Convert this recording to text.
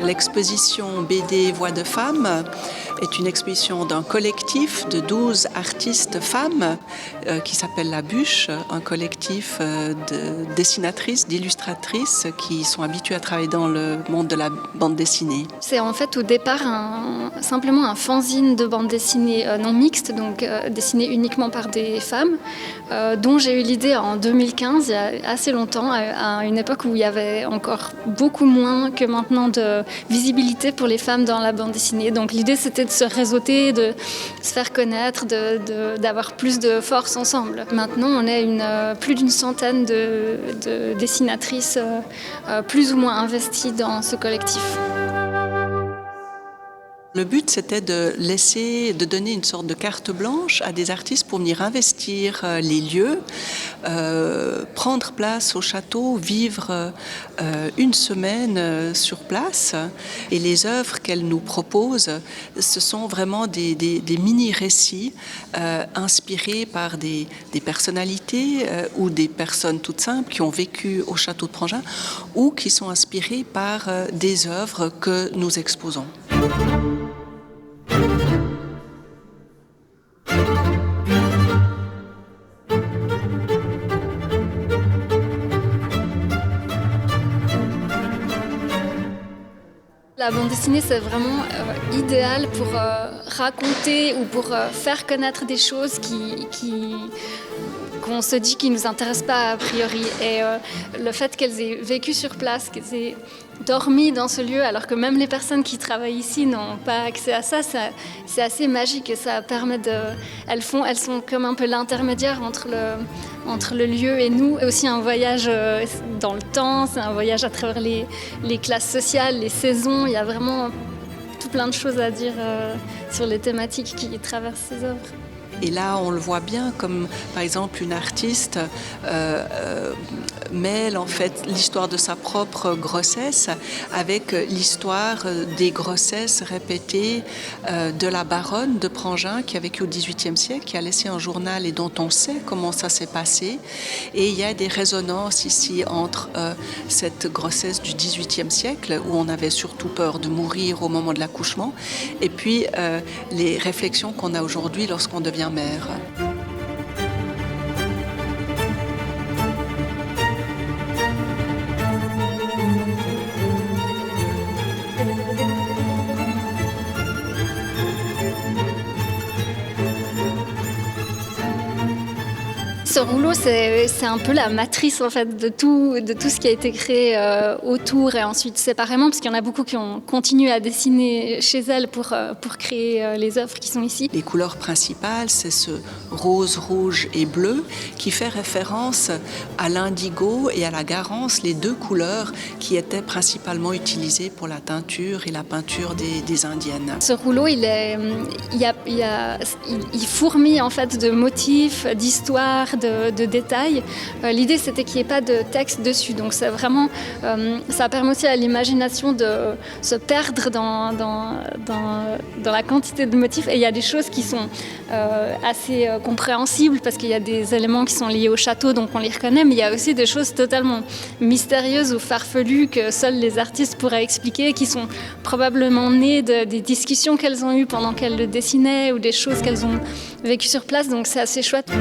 L'exposition BD Voix de femmes est une exposition d'un collectif de 12 artistes femmes qui s'appelle La Bûche, un collectif de dessinatrices, d'illustratrices qui sont habituées à travailler dans le monde de la bande dessinée. C'est en fait au départ simplement un fanzine de bande dessinée non mixte, donc dessiné uniquement par des femmes, dont j'ai eu l'idée en 2015, il y a assez longtemps, à une époque où il y avait encore beaucoup moins que maintenant de visibilité pour les femmes dans la bande dessinée. Donc l'idée c'était de se réseauter, de se faire connaître, d'avoir plus de force ensemble. Maintenant on est plus d'une centaine de dessinatrices plus ou moins investies dans ce collectif. Le but, c'était de donner une sorte de carte blanche à des artistes pour venir investir les lieux, prendre place au château, vivre une semaine sur place. Et les œuvres qu'elles nous proposent, ce sont vraiment des mini-récits inspirés par des personnalités ou des personnes toutes simples qui ont vécu au château de Prangin ou qui sont inspirés par des œuvres que nous exposons. La bande dessinée, c'est vraiment idéal pour raconter ou pour faire connaître des choses qu'on se dit qui ne nous intéressent pas a priori. Et le fait qu'elles aient vécu sur place, qu'elles aient dormi dans ce lieu, alors que même les personnes qui travaillent ici n'ont pas accès à ça, c'est assez magique et ça permet elles sont comme un peu l'intermédiaire entre le lieu et nous. Et aussi un voyage dans le temps, c'est un voyage à travers les classes sociales, les saisons. Il y a vraiment tout plein de choses à dire sur les thématiques qui traversent ces œuvres. Et là, on le voit bien, comme par exemple une artiste mêle en fait l'histoire de sa propre grossesse avec l'histoire des grossesses répétées de la baronne de Prangin qui a vécu au XVIIIe siècle, qui a laissé un journal et dont on sait comment ça s'est passé. Et il y a des résonances ici entre cette grossesse du XVIIIe siècle où on avait surtout peur de mourir au moment de l'accouchement et puis les réflexions qu'on a aujourd'hui lorsqu'on devient mère. Ce rouleau, c'est un peu la matrice en fait de tout ce qui a été créé autour et ensuite séparément, parce qu'il y en a beaucoup qui ont continué à dessiner chez elles pour créer les œuvres qui sont ici. Les couleurs principales, c'est ce rose, rouge et bleu qui fait référence à l'indigo et à la garance, les deux couleurs qui étaient principalement utilisées pour la teinture et la peinture des Indiennes. Ce rouleau, il fourmille en fait de motifs, d'histoires, de détails. L'idée, c'était qu'il n'y ait pas de texte dessus. Donc, c'est vraiment, ça permet aussi à l'imagination de se perdre dans la quantité de motifs. Et il y a des choses qui sont assez compréhensibles parce qu'il y a des éléments qui sont liés au château, donc on les reconnaît. Mais il y a aussi des choses totalement mystérieuses ou farfelues que seuls les artistes pourraient expliquer, qui sont probablement nées des discussions qu'elles ont eues pendant qu'elles le dessinaient ou des choses qu'elles ont vécues sur place. Donc, c'est assez chouette.